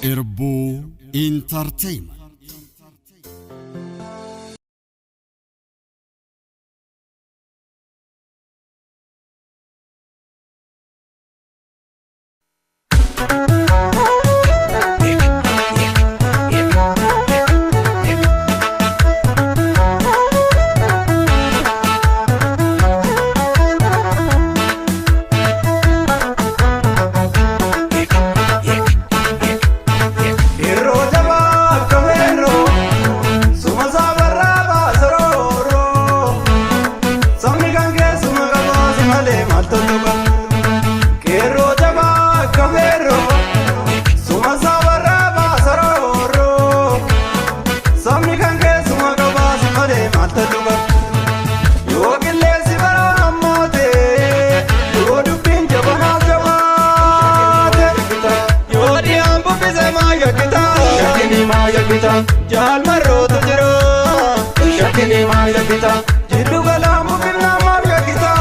إربو إنترتينمنت. Jal marro tu jiro, shakini maya kita. Jiru galamu binna maya kita.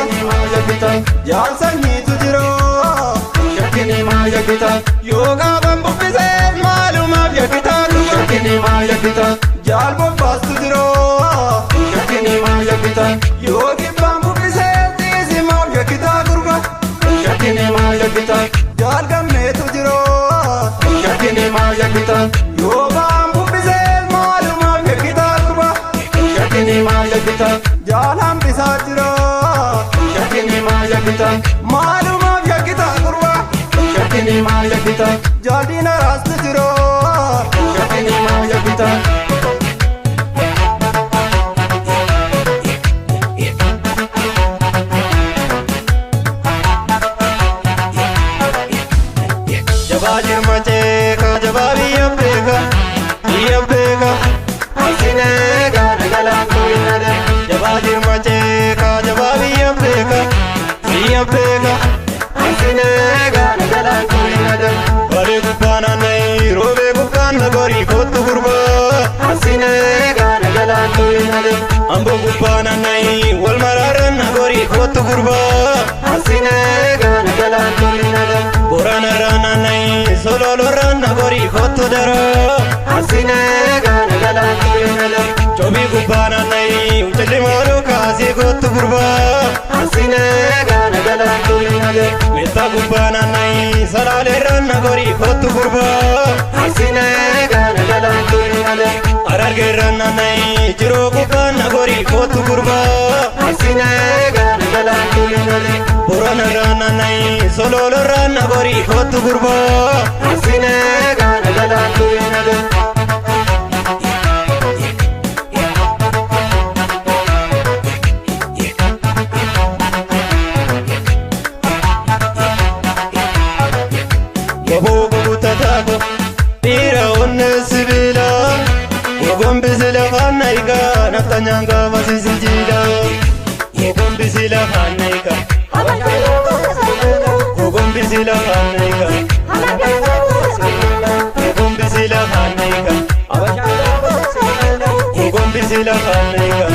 Shakini maya kita. Jal sanyi tu jiro, shakini maya kita. Yoga bambu pise malu maya kita. Shakini maya kita. Jal bombas tu jiro, shakini maya kita. Yogi bambu pise tizi maya kita kurba. Shakini maya kita. Jal gamme tu jiro, shakini maya kita. Yoga shakini maya kita, jalan bisa jiro. Shakini maya kita, malum abya kita kurwa. Shakini maya kita, jadi naras jiro. Shakini maya kita. Jabajir mace ka jababi yabdega, yabdega. Sinega nagalan koinade jabajir mace ka jababi yabdega yabdega sinega nagalan koinade bare gubana nai robe gubana gori kotu gurba sinega nagalan koinade ambo gubana nai wal mararan gori kotu gurba sinega nagalan koinade borana rana nai sololo rana gori kotu dara sinega nagalan koinade chobi gubana nai uchli moru kazi kotu gurba sinega nagalan koinade meta gubana nai salale rana gori kotu gurba sinega nagalan koinade ararge rana nai jiro gubana gori kotu gurba sinega nagalan koinade borana rana nai sololo rana gori kotu gurba sinega nagalan koinade Nanga vasijida, Ogombi sila kanaika, Ogombi sila kanaika, Ogombi sila kanaika, Ogombi sila kanaika.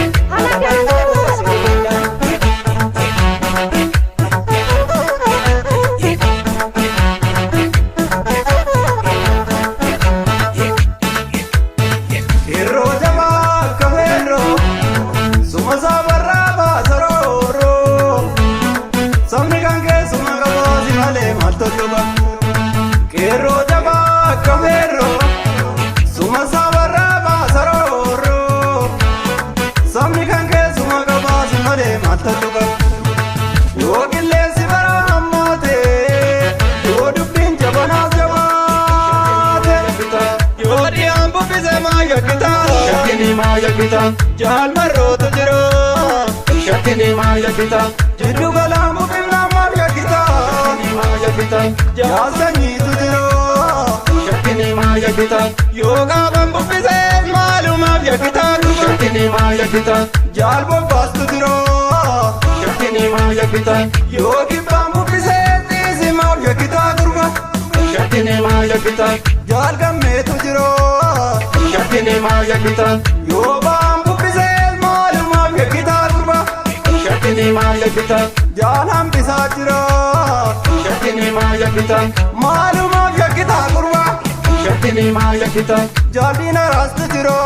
Shakini maya kita, jal marro tu jiro. Shakini maya kita, jiru galamu binna maya kita. Shakini maya kita, jal sanyi tu jiro. Shakini maya kita, yoga bambu pise malum abya kita. Shakini maya kita, jal bombas tu jiro. Shakini maya kita, yogi bambu pise tizi maya kita kurba. Shakini maya kita, jal gamme tu jiro. Shakini maya kita, yoga bambu pise malum abya kita kurba. Shakini maya kita, jalan bisa jiro. Shakini maya kita, malum abya kita kurba. shakkini maal yakkita jaalina raastu jiro